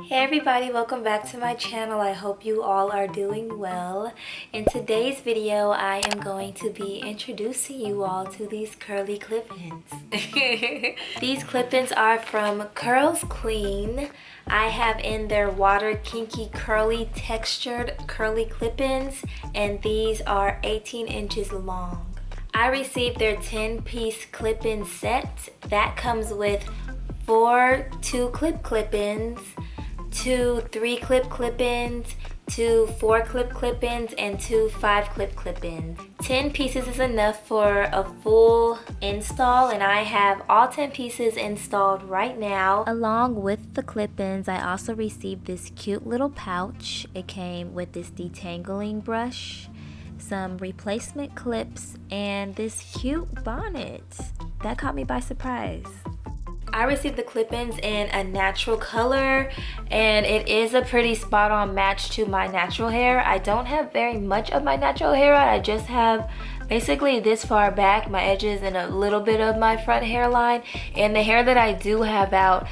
Hey everybody, welcome back to my channel. I hope you all are doing well. In today's video, I am going to be introducing you all to these curly clip-ins. These clip-ins are from CurlsQueen. I have in their water kinky curly textured curly clip-ins, and these are 18 inches long. I received their 10-piece clip-in set that comes with 4 2-clip clip-ins, 2 3-clip clip-ins, 2 4-clip clip-ins, and 2 5-clip clip-ins. 10 pieces is enough for a full install, and I have all 10 pieces installed right now. Along with the clip-ins, I also received this cute little pouch. It came with this detangling brush, some replacement clips, and this cute bonnet. That caught me by surprise. I received the clip-ins in a natural color, and it is a pretty spot-on match to my natural hair. I don't have very much of my natural hair out. I just have basically this far back, my edges, and a little bit of my front hairline. And the hair that I do have out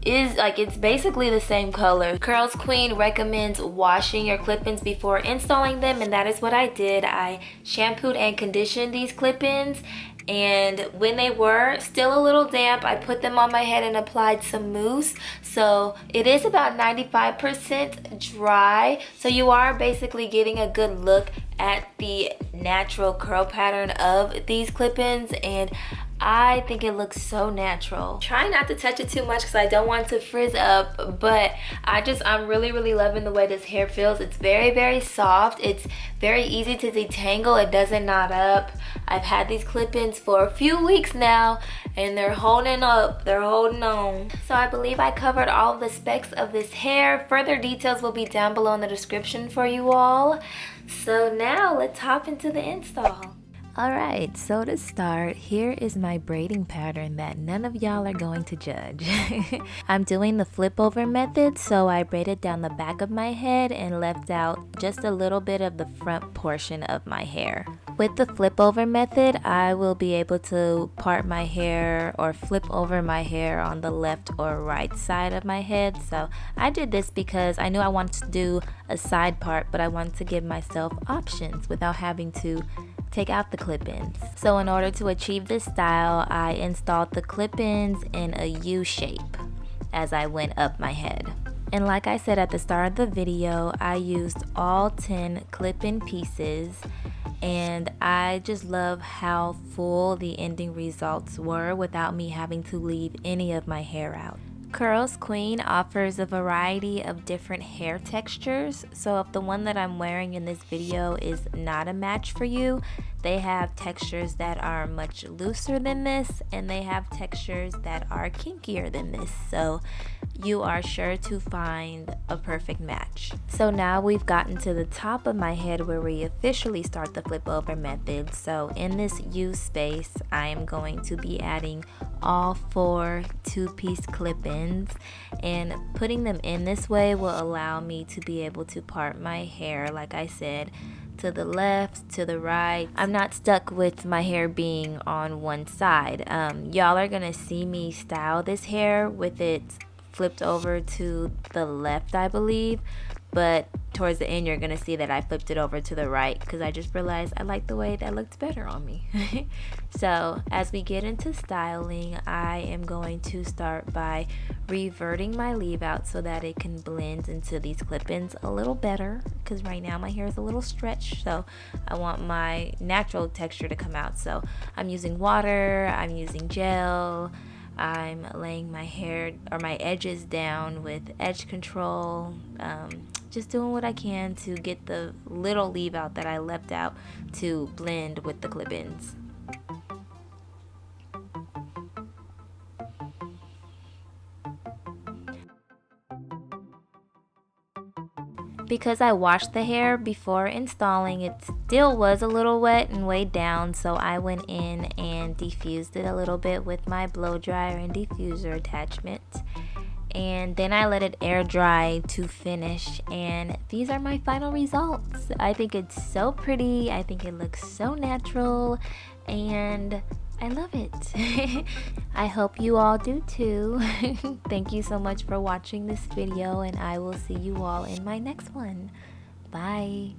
is it's basically the same color. CurlsQueen recommends washing your clip-ins before installing them, and that is what I did. I shampooed and conditioned these clip-ins, and when they were still a little damp, I put them on my head and applied some mousse. So it is about 95% dry, so you are basically getting a good look at the natural curl pattern of these clip-ins, and I think it looks so natural. Try not to touch it too much because I don't want to frizz up, but I'm really loving the way this hair feels. It's very soft. It's very easy to detangle. It doesn't knot up. I've had these clip-ins for a few weeks now, and they're holding up. They're holding on. So I believe I covered all of the specs of this hair. Further details will be down below in the description for you all. So now let's hop into the install. Alright, so to start, here is my braiding pattern that none of y'all are going to judge. I'm doing the flip over method, so I braided down the back of my head and left out just a little bit of the front portion of my hair. With the flip over method, I will be able to part my hair or flip over my hair on the left or right side of my head. So I did this because I knew I wanted to do a side part, but I wanted to give myself options without having to take out the clip-ins. So in order to achieve this style, I installed the clip-ins in a U shape as I went up my head. And like I said at the start of the video, I used all 10 clip-in pieces, and I just love how full the ending results were without me having to leave any of my hair out. CurlsQueen offers a variety of different hair textures, so if the one that I'm wearing in this video is not a match for you, they have textures that are much looser than this, and they have textures that are kinkier than this, so you are sure to find a perfect match. So now we've gotten to the top of my head where we officially start the flip over method. So in this U space, I am going to be adding all 4 2-piece clip-ins, and putting them in this way will allow me to be able to part my hair, like I said, to the left, to the right. I'm not stuck with my hair being on one side. Y'all are gonna see me style this hair with it flipped over to the left, I believe, but towards the end you're gonna see that I flipped it over to the right because I just realized I like the way that looked better on me. So as we get into styling, I am going to start by reverting my leave out so that it can blend into these clip-ins a little better, because right now my hair is a little stretched, so I want my natural texture to come out. So I'm using water, I'm using gel, I'm laying my hair or my edges down with edge control, just doing what I can to get the little leave out that I left out to blend with the clip-ins. Because I washed the hair before installing, it still was a little wet and weighed down, so I went in and diffused it a little bit with my blow dryer and diffuser attachment. And then I let it air dry to finish, and these are my final results. I think it's so pretty. I think it looks so natural, and I love it. I hope you all do too. Thank you so much for watching this video, and I will see you all in my next one. Bye.